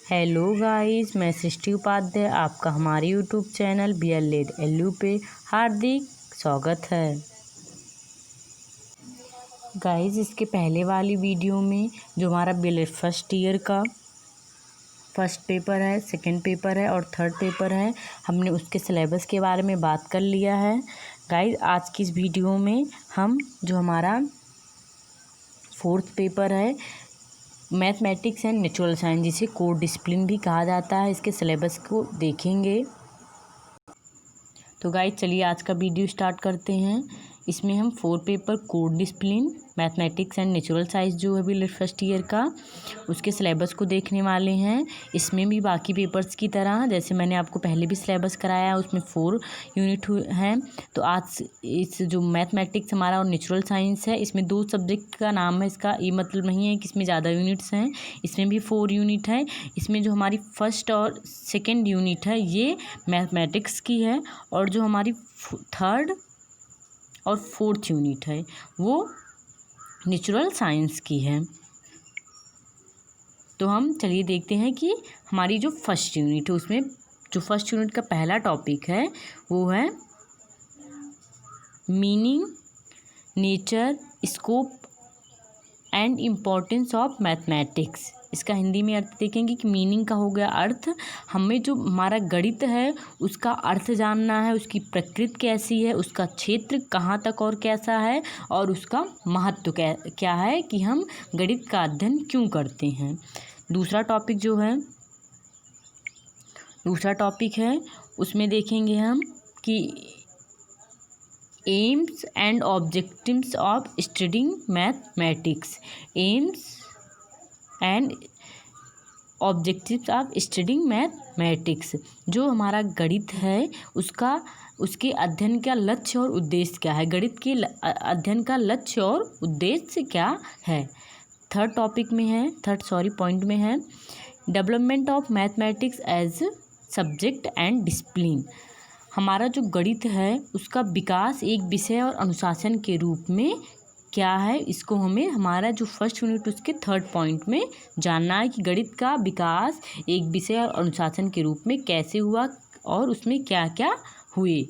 Hello guys, मैं सृष्टि उपाध्याय आपका हमारे यूट्यूब चैनल BLED LU पे हार्दिक स्वागत है। गाइस, इसके पहले वाली वीडियो में जो हमारा BLED फर्स्ट ईयर का फर्स्ट पेपर है, सेकंड पेपर है और थर्ड पेपर है, हमने उसके सिलेबस के बारे में बात कर लिया है। गाइस, आज की इस वीडियो में हम जो हमारा फोर्थ पेपर है मैथमेटिक्स एंड नेचुरल साइंस, जिसे कोर डिसिप्लिन भी कहा जाता है, इसके सिलेबस को देखेंगे। तो गाइस, चलिए आज का वीडियो स्टार्ट करते हैं। इसमें हम 4 paper core discipline, mathematics and natural science जो है BLED फर्स्ट ईयर का, उसके सिलेबस को देखने वाले हैं। इसमें भी बाकी पेपर्स की तरह जैसे मैंने आपको पहले भी सिलेबस कराया, उसमें 4 यूनिट हैं। तो आज इस जो मैथमेटिक्स हमारा और नेचुरल साइंस है, इसमें 2 सब्जेक्ट का नाम है। इसका ये मतलब नहीं है कि इसमें ज़्यादा यूनिट्स हैं, इसमें भी 4 यूनिट है। इसमें जो हमारी फर्स्ट और सेकेंड यूनिट है ये मैथमेटिक्स की है, और जो हमारी थर्ड और फोर्थ यूनिट है वो नेचुरल साइंस की है। तो हम चलिए देखते हैं कि हमारी जो फर्स्ट यूनिट है उसमें जो फर्स्ट यूनिट का पहला टॉपिक है वो है meaning, nature, scope and importance of mathematics. इसका हिंदी में अर्थ देखेंगे कि मीनिंग का हो गया अर्थ, हमें जो हमारा गणित है उसका अर्थ जानना है, उसकी प्रकृति कैसी है, उसका क्षेत्र कहाँ तक और कैसा है, और उसका महत्व क्या है कि हम गणित का अध्ययन क्यों करते हैं। दूसरा टॉपिक है उसमें देखेंगे हम कि AIIMS and objectives of studying mathematics. AIIMS and objectives of studying mathematics, जो हमारा गणित है उसके अध्ययन का लक्ष्य और उद्देश्य क्या है, गणित के अध्ययन का लक्ष्य और उद्देश्य क्या है। थर्ड पॉइंट में है development of mathematics as subject and discipline. हमारा जो गणित है उसका विकास एक विषय और अनुशासन के रूप में क्या है, इसको हमें हमारा जो फर्स्ट यूनिट उसके थर्ड पॉइंट में जानना है कि गणित का विकास एक विषय और अनुशासन के रूप में कैसे हुआ और उसमें क्या क्या हुए।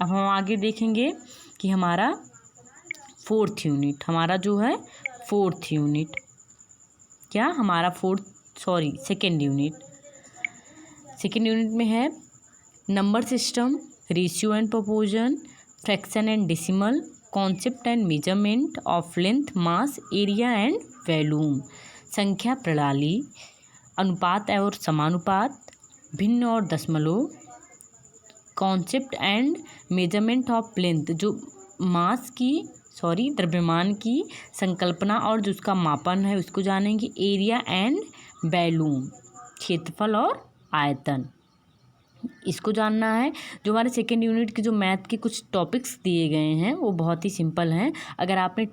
अब हम आगे देखेंगे कि हमारा सेकेंड यूनिट में है number system, ratio and proportion, fraction and decimal, concept and measurement of length, mass, area and volume, संख्या प्रणाली, अनुपात और समानुपात, भिन्न और दशमलव, concept and measurement of length, जो द्रव्यमान की संकल्पना और जो उसका मापन है उसको जानेंगे। एरिया एंड वॉल्यूम, क्षेत्रफल और आयतन, इसको जानना है। जो हमारे सेकेंड यूनिट के जो मैथ के कुछ टॉपिक्स दिए गए हैं वो बहुत ही सिंपल हैं। अगर आपने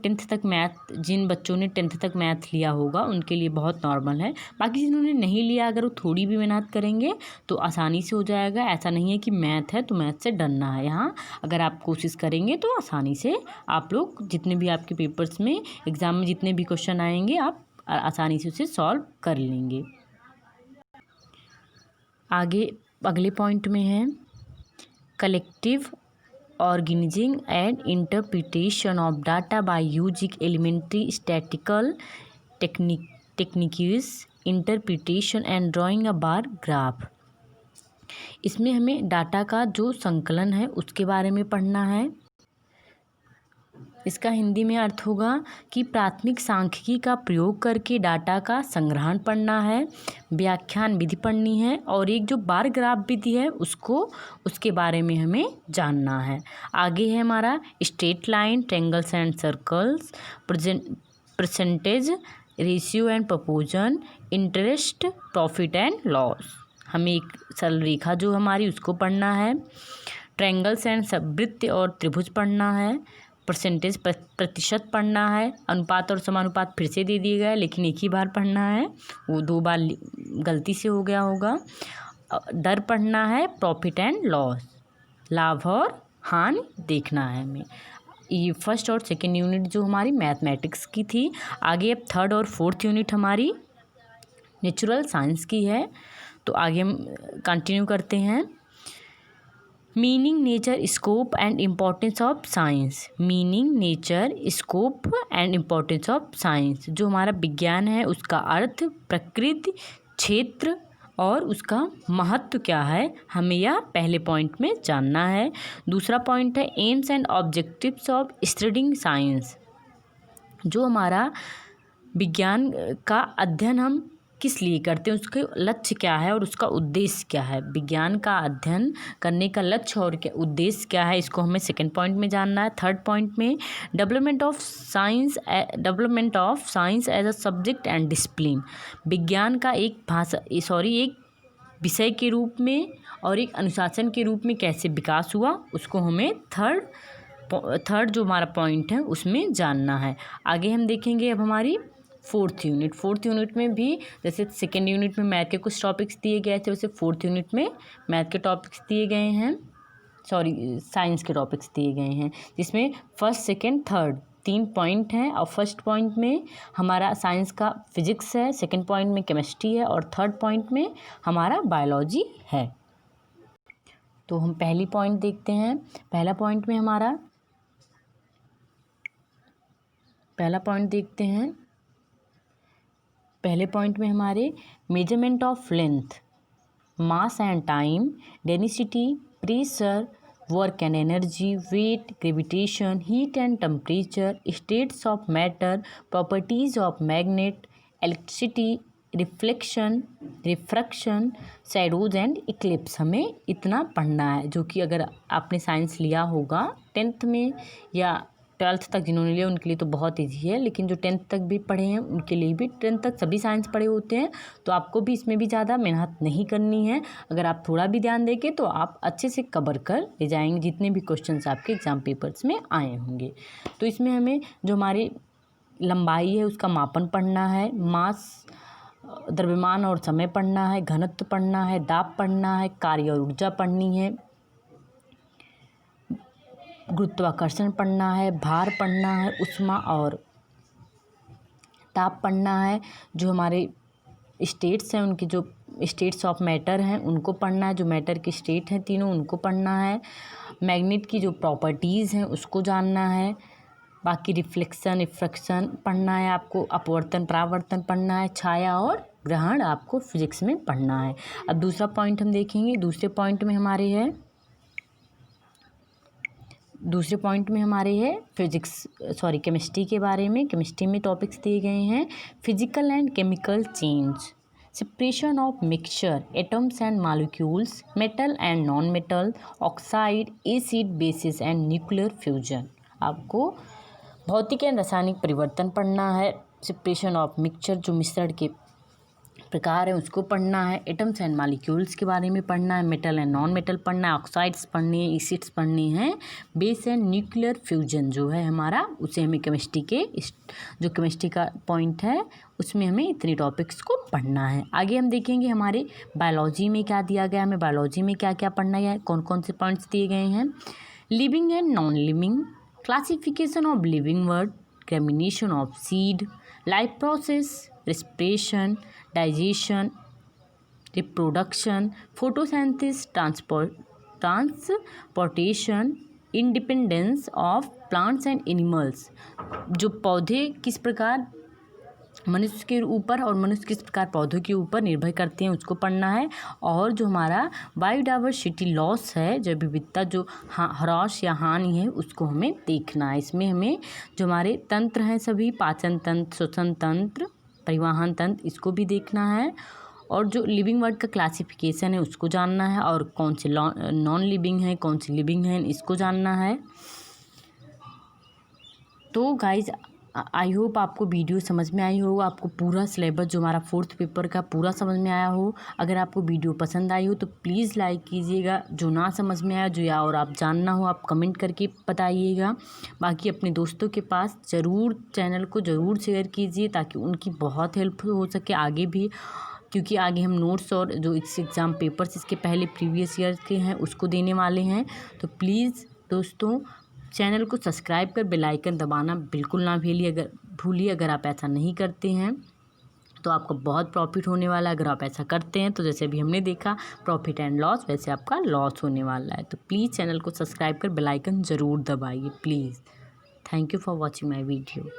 जिन बच्चों ने 10th तक मैथ लिया होगा उनके लिए बहुत नॉर्मल है। बाकी जिन्होंने नहीं लिया, अगर वो थोड़ी भी मेहनत करेंगे तो आसानी से हो जाएगा। ऐसा नहीं है कि मैथ है तो मैथ से डरना है। यहाँ अगर आप कोशिश करेंगे तो आसानी से आप लोग जितने भी आपके पेपर्स में एग्ज़ाम में जितने भी क्वेश्चन आएंगे आप आसानी से उसे सॉल्व कर लेंगे। अगले पॉइंट में है collective organizing and interpretation of data by using elementary statical techniques, interpretation and drawing a bar graph. इसमें हमें डाटा का जो संकलन है उसके बारे में पढ़ना है। इसका हिंदी में अर्थ होगा कि प्राथमिक सांख्यिकी का प्रयोग करके डाटा का संग्रहण पढ़ना है, व्याख्यान विधि पढ़नी है, और एक जो बार ग्राफ विधि है उसके बारे में हमें जानना है। आगे है हमारा straight line, triangles and circles, percentage, ratio and proportion, interest, profit and loss. हमें एक सरल रेखा जो हमारी उसको पढ़ना है। ट्रायंगल्स एंड वृत्त और त्रिभुज पढ़ना है। परसेंटेज प्रतिशत पढ़ना है। अनुपात और समानुपात फिर से दे दिए गए लेकिन एक ही बार पढ़ना है, वो 2 बार गलती से हो गया होगा। दर पढ़ना है। प्रॉफिट एंड लॉस, लाभ और हानि देखना है हमें। ये फर्स्ट और सेकेंड यूनिट जो हमारी मैथमेटिक्स की थी। आगे अब थर्ड और फोर्थ यूनिट हमारी नेचुरल साइंस की है। तो आगे हम कंटिन्यू करते हैं। Meaning, nature, scope and importance of science. Meaning, nature, scope and importance of science. जो हमारा विज्ञान है उसका अर्थ, प्रकृति, क्षेत्र और उसका महत्व क्या है, हमें यह पहले पॉइंट में जानना है। दूसरा पॉइंट है AIIMS and objectives of studying science. जो हमारा विज्ञान का अध्ययन हम किस लिए करते हैं, उसके लक्ष्य क्या है और उसका उद्देश्य क्या है। विज्ञान का अध्ययन करने का लक्ष्य और क्या उद्देश्य क्या है, इसको हमें सेकंड पॉइंट में जानना है। थर्ड पॉइंट में development of science as a subject and discipline. विज्ञान का एक विषय के रूप में और एक अनुशासन के रूप में कैसे विकास हुआ, उसको हमें थर्ड जो हमारा पॉइंट है उसमें जानना है। आगे हम देखेंगे अब हमारी फोर्थ यूनिट में भी, जैसे सेकेंड यूनिट में मैथ के कुछ टॉपिक्स दिए गए थे, वैसे फोर्थ यूनिट में मैथ के टॉपिक्स दिए गए हैं, साइंस के टॉपिक्स दिए गए हैं, जिसमें फर्स्ट, सेकेंड, थर्ड 3 पॉइंट हैं। और फर्स्ट पॉइंट में हमारा साइंस का फिजिक्स है, सेकेंड पॉइंट में केमिस्ट्री है और थर्ड पॉइंट में हमारा बायोलॉजी है। तो हम पहला पॉइंट देखते हैं। पहला पॉइंट देखते हैं। पहले पॉइंट में हमारे measurement of length, mass and time, density, pressure, work and energy, weight, gravitation, heat and temperature, states of matter, properties of magnet, electricity, reflection, refraction, shadows and eclipse. हमें इतना पढ़ना है, जो कि अगर आपने साइंस लिया होगा 10th में या 12th तक जिन्होंने लिया उनके लिए तो बहुत ईजी है, लेकिन जो 10th तक भी पढ़े हैं उनके लिए भी, 10th तक सभी साइंस पढ़े होते हैं, तो आपको भी इसमें भी ज़्यादा मेहनत नहीं करनी है। अगर आप थोड़ा भी ध्यान देंगे तो आप अच्छे से कवर कर ले जाएंगे जितने भी क्वेश्चंस आपके एग्जाम पेपर्स में आए होंगे। तो इसमें हमें जो हमारी लंबाई है उसका मापन पढ़ना है, मास, द्रव्यमान और समय पढ़ना है, घनत्व पढ़ना है, दाब पढ़ना है, कार्य और ऊर्जा पढ़नी है, गुरुत्वाकर्षण पढ़ना है, भार पढ़ना है, ऊष्मा और ताप पढ़ना है, जो हमारे स्टेट्स हैं उनकी जो स्टेट्स ऑफ मैटर हैं उनको पढ़ना है, जो मैटर की स्टेट हैं तीनों उनको पढ़ना है, मैग्नेट की जो प्रॉपर्टीज़ हैं उसको जानना है, बाकी रिफ्लेक्शन, रिफ्रैक्शन पढ़ना है आपको, अपवर्तन, परावर्तन पढ़ना है, छाया और ग्रहण आपको फिजिक्स में पढ़ना है। अब दूसरा पॉइंट हम देखेंगे। दूसरे पॉइंट में हमारे है केमिस्ट्री के बारे में। केमिस्ट्री में टॉपिक्स दिए गए हैं, physical and chemical change, separation of mixture, atoms and molecules, metal and non metal, oxide, acid, basis and nuclear fusion. आपको भौतिक एवं रासायनिक परिवर्तन पढ़ना है, सेपरेशन ऑफ मिक्सचर जो मिश्रण के प्रकार है उसको पढ़ना है, एटम्स एंड मॉलिक्यूल्स के बारे में पढ़ना है, मेटल एंड नॉन मेटल पढ़ना है, ऑक्साइड्स पढ़ने हैं, एसिड्स पढ़ने हैं, बेस एंड न्यूक्लियर फ्यूजन जो है हमारा, उसे हमें केमिस्ट्री का पॉइंट है उसमें हमें इतने टॉपिक्स को पढ़ना है। आगे हम देखेंगे हमारे बायोलॉजी में क्या दिया गया, हमें बायोलॉजी में क्या क्या पढ़ना है, कौन कौन से पॉइंट्स दिए गए हैं। Living and non living, classification of living word, germination of seed, life process, respiration, digestion, reproduction, photosynthesis, transportation, independence of plants and animals। जो पौधे किस प्रकार मनुष्य के ऊपर और मनुष्य किस प्रकार पौधों के ऊपर निर्भर करते हैं उसको पढ़ना है। और जो हमारा बायोडाइवर्सिटी लॉस है, जैव विविधता जो ह्रास या हानि है उसको हमें देखना है। इसमें हमें जो हमारे तंत्र हैं सभी, पाचन तंत्र, श्वसन तंत्र, परिवहन तंत्र, इसको भी देखना है। और जो लिविंग वर्ड का क्लासिफिकेशन है उसको जानना है, और कौन से नॉन लिविंग हैं कौन से लिविंग हैं इसको जानना है। तो गाइज आई होप आपको वीडियो समझ में आई हो, आपको पूरा सिलेबस जो हमारा 4th पेपर का पूरा समझ में आया हो। अगर आपको वीडियो पसंद आई हो तो प्लीज़ लाइक कीजिएगा, जो ना समझ में आया जो या और आप जानना हो आप कमेंट करके बताइएगा। बाकी अपने दोस्तों के पास ज़रूर चैनल को ज़रूर शेयर कीजिए ताकि उनकी बहुत हेल्प हो सके आगे भी, क्योंकि आगे हम नोट्स और जो एग्ज़ाम पेपर्स इसके पहले प्रीवियस ईयर के हैं उसको देने वाले हैं। तो प्लीज़ दोस्तों चैनल को सब्सक्राइब कर बेल आइकन दबाना बिल्कुल ना भूलिए, अगर आप ऐसा नहीं करते हैं तो आपका बहुत प्रॉफिट होने वाला है अगर आप ऐसा करते हैं। तो जैसे अभी हमने देखा प्रॉफिट एंड लॉस, वैसे आपका लॉस होने वाला है। तो प्लीज़ चैनल को सब्सक्राइब कर बेल आइकन ज़रूर दबाइए please. Thank you for watching my video.